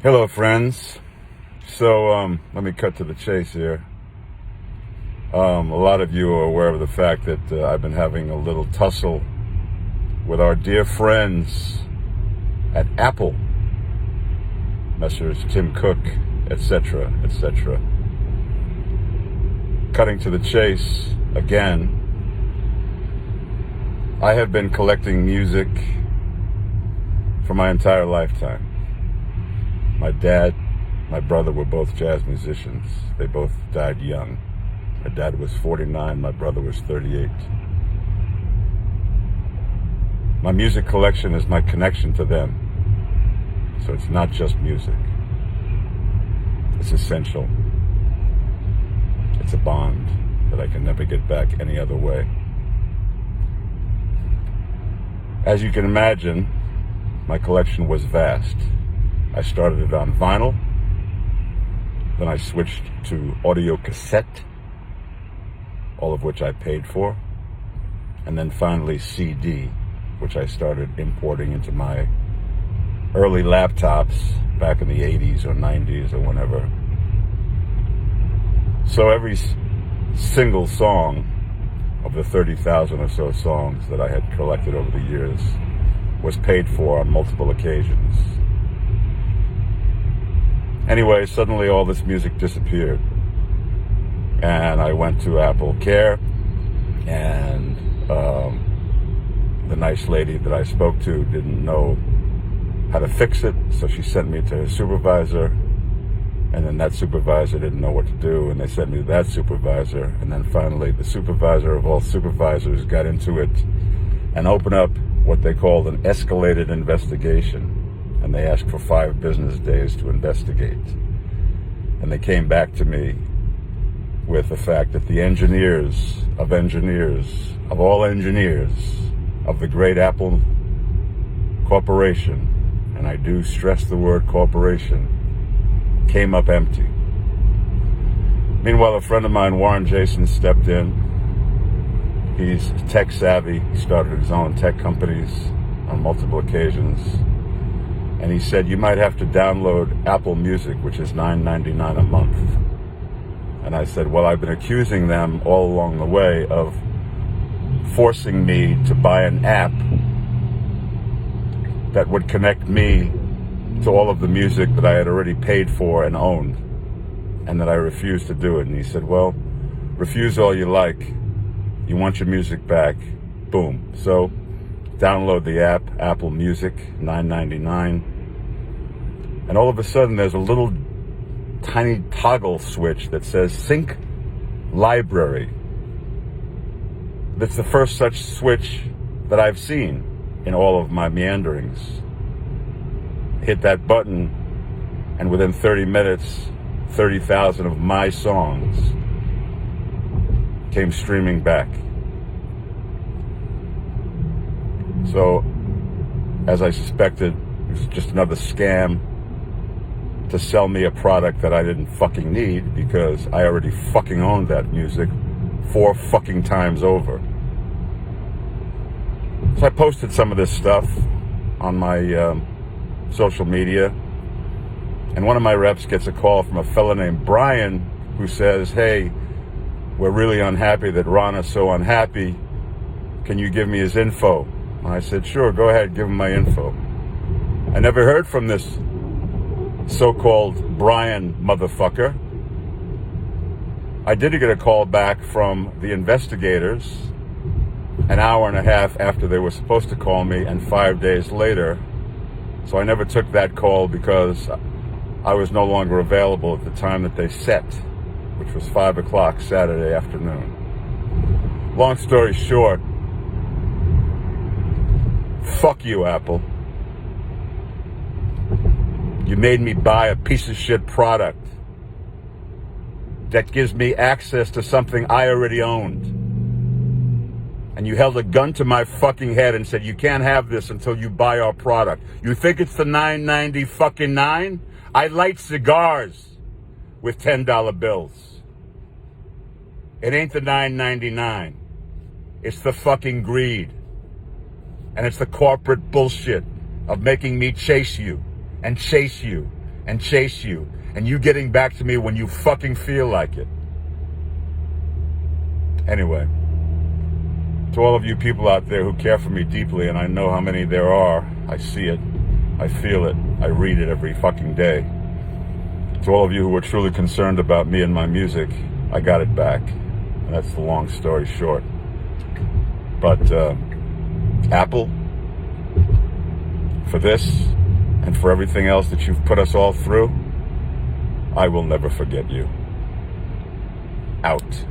Hello, friends. So, let me cut to the chase here. A lot of you are aware of the fact that I've been having a little tussle with our dear friends at Apple, Messrs. Tim Cook, etc., etc. Cutting to the chase again, I have been collecting music for my entire lifetime. My dad, my brother were both jazz musicians. They both died young. My dad was 49, my brother was 38. My music collection is my connection to them. So it's not just music. It's essential. It's a bond that I can never get back any other way. As you can imagine, my collection was vast. I started it on vinyl, then I switched to audio cassette, all of which I paid for, and then finally CD, which I started importing into my early laptops back in the 80s or 90s or whenever. So every single song of the 30,000 or so songs that I had collected over the years was paid for on multiple occasions. Anyway, suddenly all this music disappeared. And I went to Apple Care, and the nice lady that I spoke to didn't know how to fix it, so she sent me to her supervisor, and then that supervisor didn't know what to do, and they sent me to that supervisor, and then finally the supervisor of all supervisors got into it and opened up what they called an escalated investigation. And they asked for 5 business days to investigate. And they came back to me with the fact that the engineers, of all engineers, of the great Apple Corporation, and I do stress the word corporation, came up empty. Meanwhile, a friend of mine, Warren Jason, stepped in. He's tech savvy. He started his own tech companies on multiple occasions. And he said, you might have to download Apple Music, which is $9.99 a month. And I said, well, I've been accusing them all along the way of forcing me to buy an app that would connect me to all of the music that I had already paid for and owned, and that I refused to do it. And he said, well, refuse all you like. You want your music back. Boom. So download the app, Apple Music, $9.99. And all of a sudden, there's a little tiny toggle switch that says Sync Library. That's the first such switch that I've seen in all of my meanderings. Hit that button, and within 30 minutes, 30,000 of my songs came streaming back. So, as I suspected, it was just another scam to sell me a product that I didn't fucking need, because I already fucking owned that music 4 fucking times over. So I posted some of this stuff on my social media, and one of my reps gets a call from a fella named Brian who says, hey, we're really unhappy that Ron is so unhappy. Can you give me his info? And I said, sure, go ahead, give him my info. I never heard from this so-called Brian motherfucker. I did get a call back from the investigators an hour and a half after they were supposed to call me, and 5 days later. So I never took that call because I was no longer available at the time that they set, which was 5 o'clock Saturday afternoon. Long story short, fuck you, Apple. You made me buy a piece of shit product that gives me access to something I already owned. And you held a gun to my fucking head and said, you can't have this until you buy our product. You think it's the $9.90 fucking 9? I light cigars with $10 bills. It ain't the $9.99. It's the fucking greed. And it's the corporate bullshit of making me chase you and chase you and chase you, and you getting back to me when you fucking feel like it. Anyway, to all of you people out there who care for me deeply, and I know how many there are, I see it, I feel it, I read it every fucking day. To all of you who are truly concerned about me and my music, I got it back. And that's the long story short. But Apple, for this and for everything else that you've put us all through, I will never forget you. Out.